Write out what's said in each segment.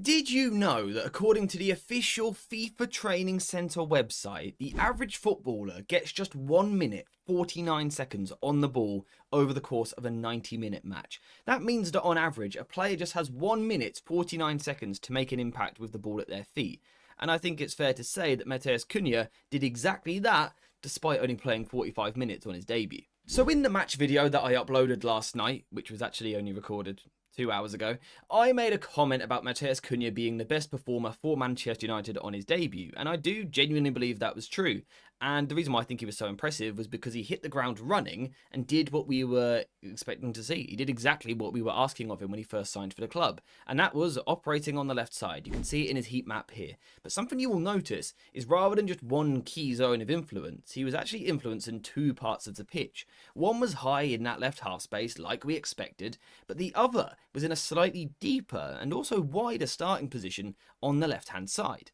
Did you know that according to the official FIFA Training Centre website, the average footballer gets just 1 minute 49 seconds on the ball over the course of a 90-minute match? That means that on average, a player just has 1 minute 49 seconds to make an impact with the ball at their feet. And I think it's fair to say that Matheus Cunha did exactly that, despite only playing 45 minutes on his debut. So in the match video that I uploaded last night, which was actually only recorded 2 hours ago, I made a comment about Matheus Cunha being the best performer for Manchester United on his debut, and I do genuinely believe that was true. And the reason why I think he was so impressive was because he hit the ground running and did what we were expecting to see. He did exactly what we were asking of him when he first signed for the club, and that was operating on the left side. You can see it in his heat map here. But something you will notice is rather than just one key zone of influence, he was actually influencing two parts of the pitch. One was high in that left half space, like we expected, but the other was in a slightly deeper and also wider starting position on the left-hand side.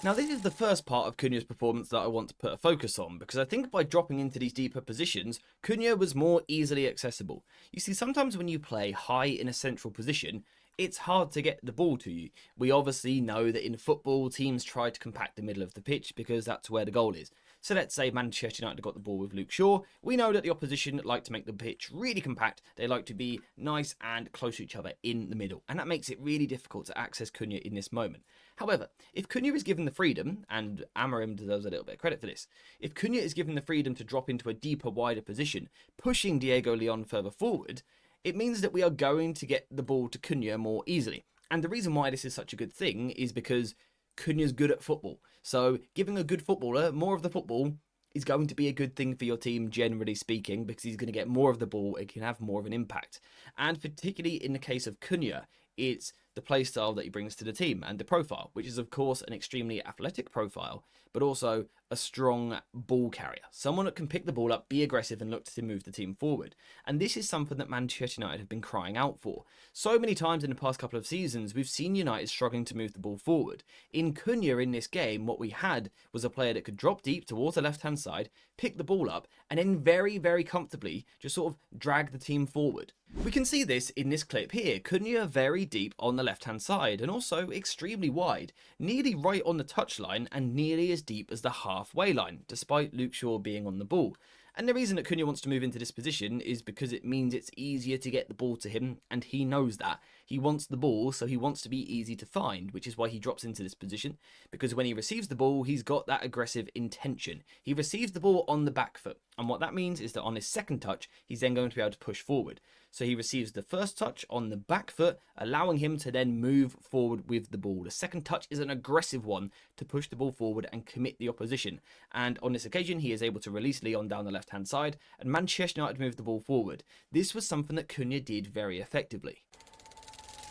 Now, this is the first part of Cunha's performance that I want to put a focus on, because I think by dropping into these deeper positions, Cunha was more easily accessible. You see, sometimes when you play high in a central position, it's hard to get the ball to you. We obviously know that in football, teams try to compact the middle of the pitch because that's where the goal is. So let's say Manchester United got the ball with Luke Shaw. We know that the opposition like to make the pitch really compact. They like to be nice and close to each other in the middle. And that makes it really difficult to access Cunha in this moment. However, if Cunha is given the freedom, and Amorim deserves a little bit of credit for this, if Cunha is given the freedom to drop into a deeper, wider position, pushing Diego Leon further forward, it means that we are going to get the ball to Cunha more easily. And the reason why this is such a good thing is because Cunha's good at football. So giving a good footballer more of the football is going to be a good thing for your team, generally speaking, because he's going to get more of the ball. It can have more of an impact. And particularly in the case of Cunha, it's the play style that he brings to the team and the profile, which is of course an extremely athletic profile, but also a strong ball carrier. Someone that can pick the ball up, be aggressive, and look to move the team forward. And this is something that Manchester United have been crying out for. So many times in the past couple of seasons, we've seen United struggling to move the ball forward. In Cunha in this game, what we had was a player that could drop deep towards the left-hand side, pick the ball up, and then very, very comfortably just sort of drag the team forward. We can see this in this clip here. Cunha very deep on the left-hand side and also extremely wide, nearly right on the touchline and nearly as deep as the halfway line, despite Luke Shaw being on the ball. And the reason that Cunha wants to move into this position is because it means it's easier to get the ball to him, and he knows that. He wants the ball, so he wants to be easy to find, which is why he drops into this position, because when he receives the ball, he's got that aggressive intention. He receives the ball on the back foot, and what that means is that on his second touch, he's then going to be able to push forward. So he receives the first touch on the back foot, allowing him to then move forward with the ball. The second touch is an aggressive one to push the ball forward and commit the opposition. And on this occasion, he is able to release Leon down the left-hand side, and Manchester United move the ball forward. This was something that Cunha did very effectively.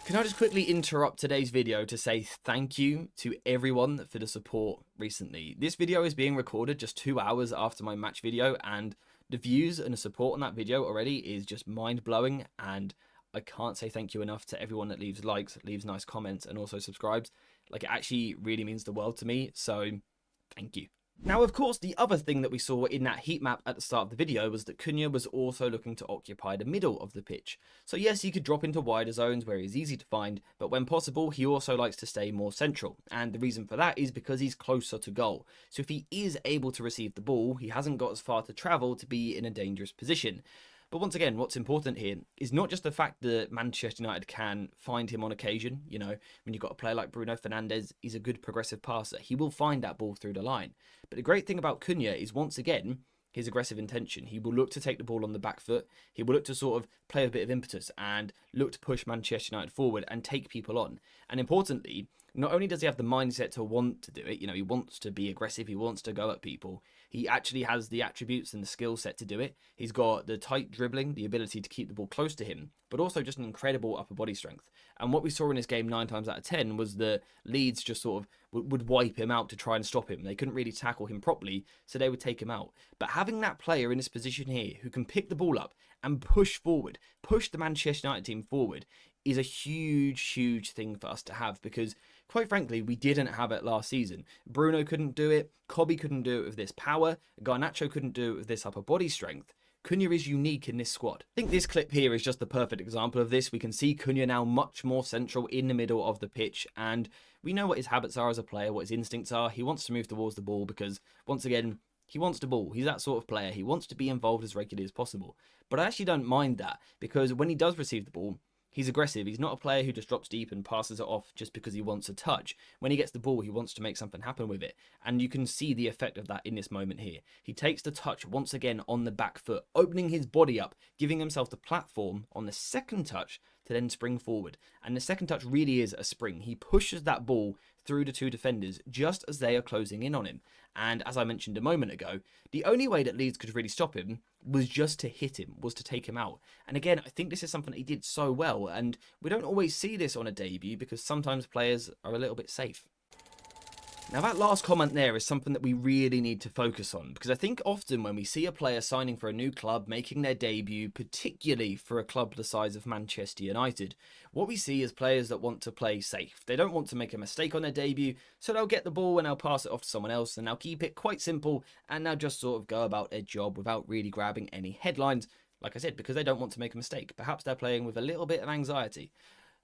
Can I just quickly interrupt today's video to say thank you to everyone for the support recently. This video is being recorded just 2 hours after my match video, and the views and the support on that video already is just mind-blowing, and I can't say thank you enough to everyone that leaves likes, leaves nice comments, and also subscribes. Like, it actually really means the world to me, so thank you. Now, of course, the other thing that we saw in that heat map at the start of the video was that Cunha was also looking to occupy the middle of the pitch. So yes, he could drop into wider zones where he's easy to find, but when possible, he also likes to stay more central. And the reason for that is because he's closer to goal. So if he is able to receive the ball, he hasn't got as far to travel to be in a dangerous position. But once again, what's important here is not just the fact that Manchester United can find him on occasion. You know, when you've got a player like Bruno Fernandes, he's a good progressive passer. He will find that ball through the line. But the great thing about Cunha is, once again, his aggressive intention. He will look to take the ball on the back foot. He will look to sort of play a bit of impetus and look to push Manchester United forward and take people on. And importantly, not only does he have the mindset to want to do it, you know, he wants to be aggressive, he wants to go at people, he actually has the attributes and the skill set to do it. He's got the tight dribbling, the ability to keep the ball close to him, but also just an incredible upper body strength. And what we saw in this game 9 times out of 10 was that Leeds just sort of would wipe him out to try and stop him. They couldn't really tackle him properly, so they would take him out. But having that player in this position here who can pick the ball up and push forward, push the Manchester United team forward, is a huge, huge thing for us to have, because quite frankly, we didn't have it last season. Bruno couldn't do it, Kobe couldn't do it with this power, Garnacho couldn't do it with this upper body strength. Cunha is unique in this squad. I think this clip here is just the perfect example of this. We can see Cunha now much more central in the middle of the pitch, and we know what his habits are as a player, what his instincts are. He wants to move towards the ball because, once again, he wants the ball. He's that sort of player. He wants to be involved as regularly as possible. But I actually don't mind that, because when he does receive the ball, he's aggressive. He's not a player who just drops deep and passes it off just because he wants a touch. When he gets the ball, he wants to make something happen with it. And you can see the effect of that in this moment here. He takes the touch once again on the back foot, opening his body up, giving himself the platform on the second touch to then spring forward. And the second touch really is a spring. He pushes that ball through the two defenders just as they are closing in on him. And as I mentioned a moment ago, the only way that Leeds could really stop him was just to hit him, was to take him out. And again, I think this is something that he did so well, and we don't always see this on a debut because sometimes players are a little bit safe. Now, that last comment there is something that we really need to focus on, because I think often when we see a player signing for a new club, making their debut, particularly for a club the size of Manchester United, what we see is players that want to play safe. They don't want to make a mistake on their debut, so they'll get the ball and they'll pass it off to someone else, and they'll keep it quite simple, and they'll just sort of go about their job without really grabbing any headlines, like I said, because they don't want to make a mistake. Perhaps they're playing with a little bit of anxiety.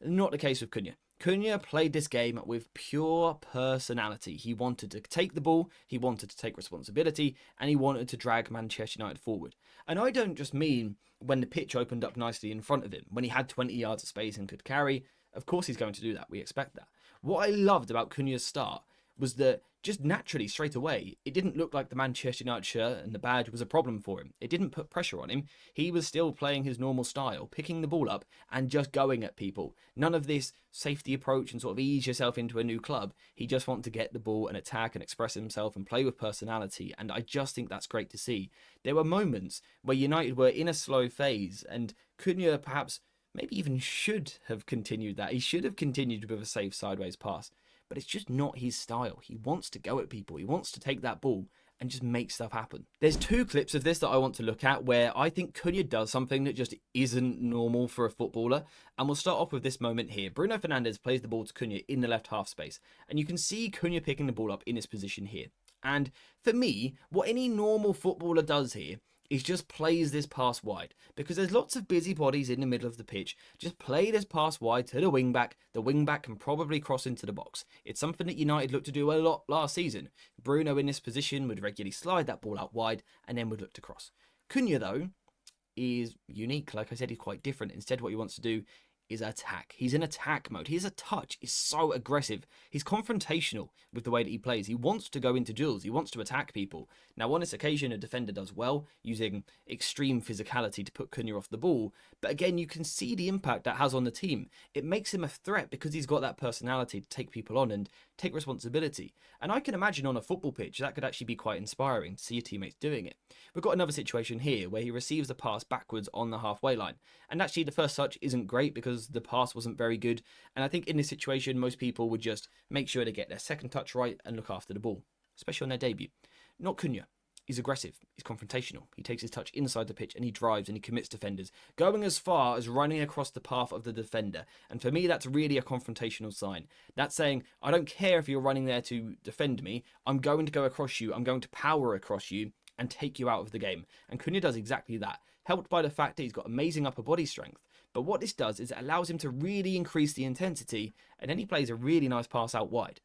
Not the case with Cunha. Cunha played this game with pure personality. He wanted to take the ball, he wanted to take responsibility, and he wanted to drag Manchester United forward. And I don't just mean when the pitch opened up nicely in front of him, when he had 20 yards of space and could carry. Of course he's going to do that, we expect that. What I loved about Cunha's start was that just naturally, straight away, it didn't look like the Manchester United shirt and the badge was a problem for him. It didn't put pressure on him. He was still playing his normal style, picking the ball up and just going at people. None of this safety approach and sort of ease yourself into a new club. He just wanted to get the ball and attack and express himself and play with personality. And I just think that's great to see. There were moments where United were in a slow phase and Cunha perhaps maybe even should have continued that. He should have continued with a safe sideways pass. But it's just not his style. He wants to go at people. He wants to take that ball and just make stuff happen. There's two clips of this that I want to look at where I think Cunha does something that just isn't normal for a footballer. And we'll start off with this moment here. Bruno Fernandes plays the ball to Cunha in the left half space. And you can see Cunha picking the ball up in his position here. And for me, what any normal footballer does here is just plays this pass wide, because there's lots of busybodies in the middle of the pitch. Just play this pass wide to the wing back. The wing back can probably cross into the box. It's something that United looked to do a lot last season. Bruno in this position would regularly slide that ball out wide and then would look to cross. Cunha, though, is unique. Like I said, he's quite different. Instead, what he wants to do is attack. He's in attack mode. His touch is so aggressive. He's confrontational with the way that he plays. He wants to go into duels. He wants to attack people. Now, on this occasion, a defender does well, using extreme physicality to put Cunha off the ball. But again, you can see the impact that has on the team. It makes him a threat because he's got that personality to take people on and take responsibility. And I can imagine on a football pitch, that could actually be quite inspiring to see your teammates doing it. We've got another situation here where he receives a pass backwards on the halfway line. And actually, the first touch isn't great because the pass wasn't very good. And I think in this situation, most people would just make sure to get their second touch right and look after the ball, especially on their debut. Not Cunha. He's aggressive, he's confrontational, he takes his touch inside the pitch and he drives and he commits defenders, going as far as running across the path of the defender. And for me, that's really a confrontational sign. That's saying, I don't care if you're running there to defend me, I'm going to go across you, I'm going to power across you and take you out of the game. And Cunha does exactly that, helped by the fact that he's got amazing upper body strength. But what this does is it allows him to really increase the intensity, and then he plays a really nice pass out wide.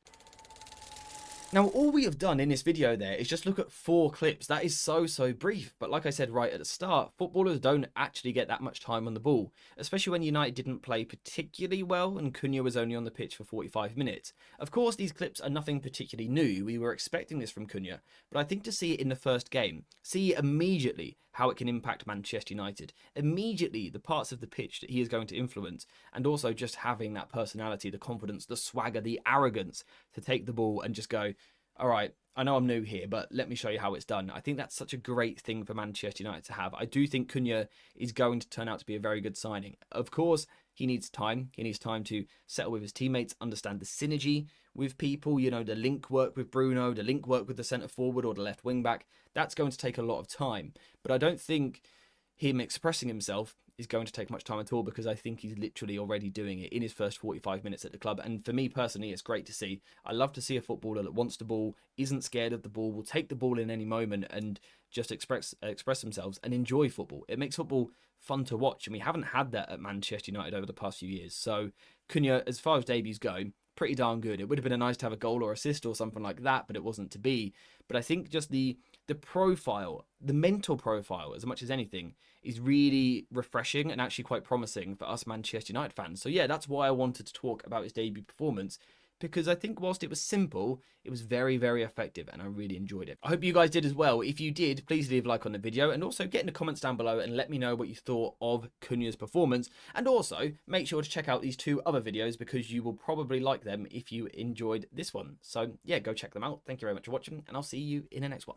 Now, all we have done in this video there is just look at 4 clips. That is so brief. But like I said right at the start, footballers don't actually get that much time on the ball, especially when United didn't play particularly well and Cunha was only on the pitch for 45 minutes. Of course, these clips are nothing particularly new. We were expecting this from Cunha, but I think to see it in the first game, see immediately how it can impact Manchester United, immediately the parts of the pitch that he is going to influence, and also just having that personality, the confidence, the swagger, the arrogance to take the ball and just go, all right, I know I'm new here, but let me show you how it's done. I think that's such a great thing for Manchester United to have. I do think Cunha is going to turn out to be a very good signing. Of course, he needs time. He needs time to settle with his teammates, understand the synergy with people, you know, the link work with Bruno, the link work with the centre forward or the left wing back. That's going to take a lot of time. But I don't think him expressing himself is going to take much time at all, because I think he's literally already doing it in his first 45 minutes at the club. And for me personally, it's great to see. I love to see a footballer that wants the ball, isn't scared of the ball, will take the ball in any moment and just express themselves and enjoy football. It makes football fun to watch, and we haven't had that at Manchester United over the past few years. So Cunha, as far as debuts go, pretty darn good. It would have been nice to have a goal or assist or something like that, but it wasn't to be. But I think just the profile, the mental profile, as much as anything, is really refreshing and actually quite promising for us Manchester United fans. So yeah, that's why I wanted to talk about his debut performance, because I think whilst it was simple, it was very, very effective, and I really enjoyed it. I hope you guys did as well. If you did, please leave a like on the video, and also get in the comments down below and let me know what you thought of Cunha's performance. And also, make sure to check out these 2 other videos, because you will probably like them if you enjoyed this one. So yeah, go check them out. Thank you very much for watching, and I'll see you in the next one.